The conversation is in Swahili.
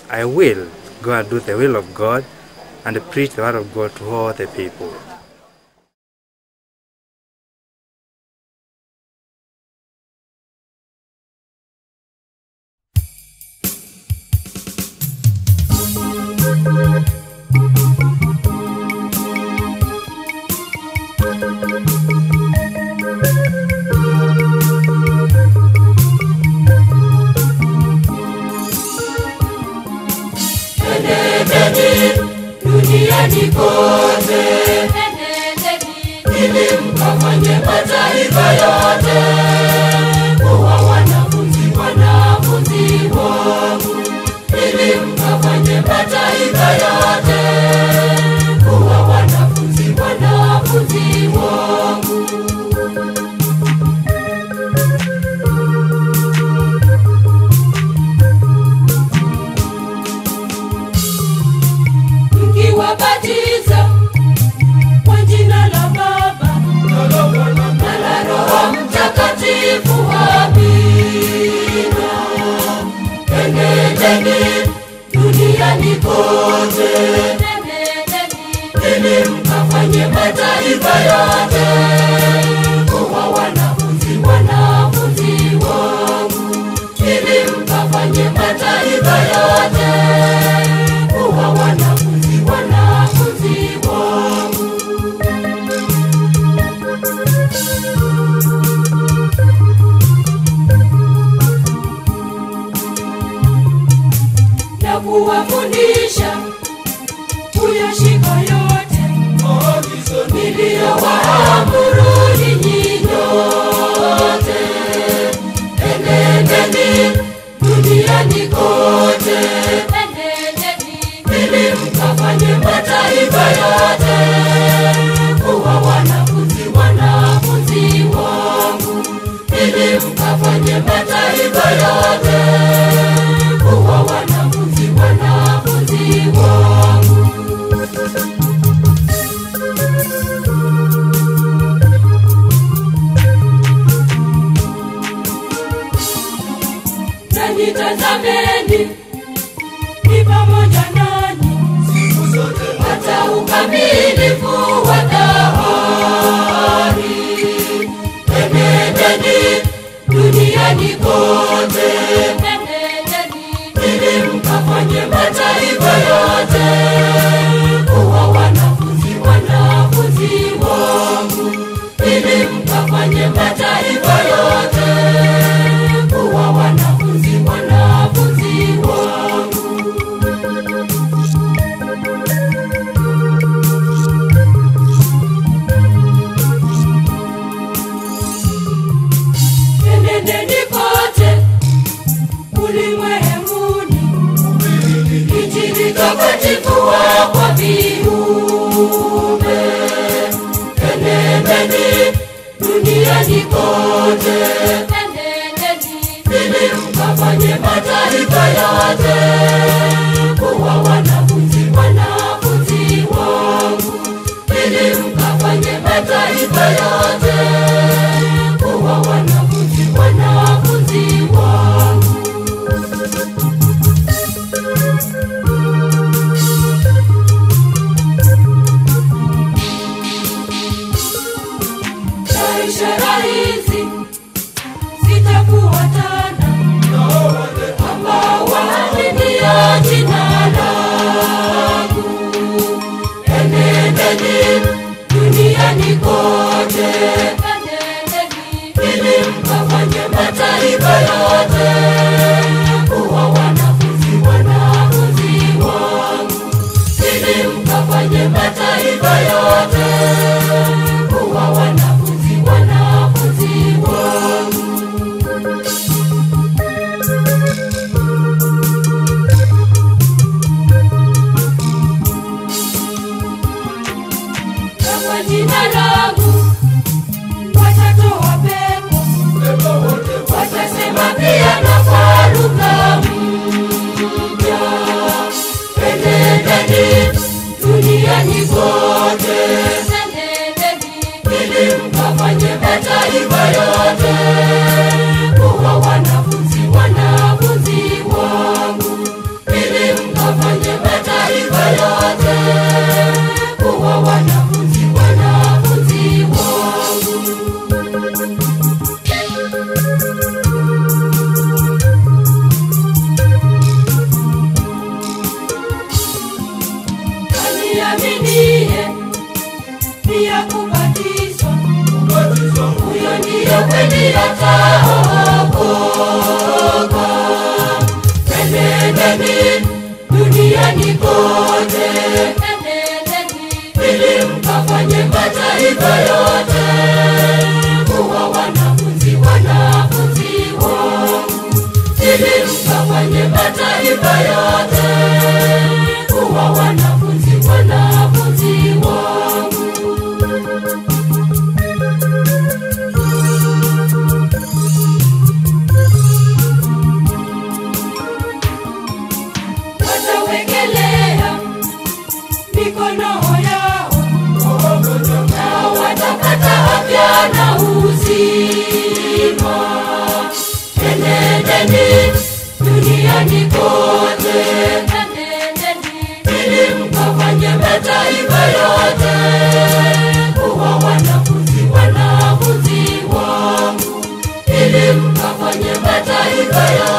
I will go and do the will of God and preach the word of God to all the people. Duniani kote, ili mkafanye mataifa yote kuwa wanafunzi wangu, ili mkafanye mataifa yote kuwa wanafunzi wangu. Mkiwabatiza kwa jina la Baba na la Roho Mtakatifu, amina. Enendeni duniani kote, ili mkafanye mataifa yote kuwa wanafunzi wangu, ili mkafanye mataifa yote kuwa wanafunzi wangu. Na kuwafundisha kuyashika yote niliyowaamuru ninyi nyote. Enendeni duniani kote, ili mkafanye mataifa yote kuwa wanafunzi wangu, ili mkafanye mataifa yote kuwa wanafunzi wangu. Na nitazameni ni pamoja nanyi hata ukamilifu wa dahari. Enendeni duniani kote, ili mkafanye mataifa yote kuwa wanafunzi wangu, ili mkafanye mataifa yote kuwa wanafunzi wangu. Enendeni kote ulimwenguni, Injili takatifu kwa viumbe. Enendeni duniani kote, ili mkafanye mataifa yote kuwa wanafunzi wangu, ili mkafanye mataifa yote kuwa wanafunzi wangu. Na ishara hizi zitafuatana ambao waaminia jina langu. Enendeni duniani kote, ili mkafanye mataifa yote kuwa wanafunzi wangu, ili mkafanye mataifa yote kuwa wanafunzi wangu. Na kwa jina langu watatoa pepo, watasema pia na kwa lugha mpya. Enendeni duniani kote, ili mkafanye mataifa yote kuwa wanafunzi wangu, ili mwokozi ataokoka. Enendeni duniani kote, ili mkafanye mataifa yote kuwa wanafunzi wangu, ili mkafanye mataifa yote kuwa wanafunzi wangu. Watawekelea mikono yao na watapata afya na uzima. Enendeni duniani kote, ili mkafanye mataifa yote kuwa wanafunzi wangu, ili mkafanye mataifa yote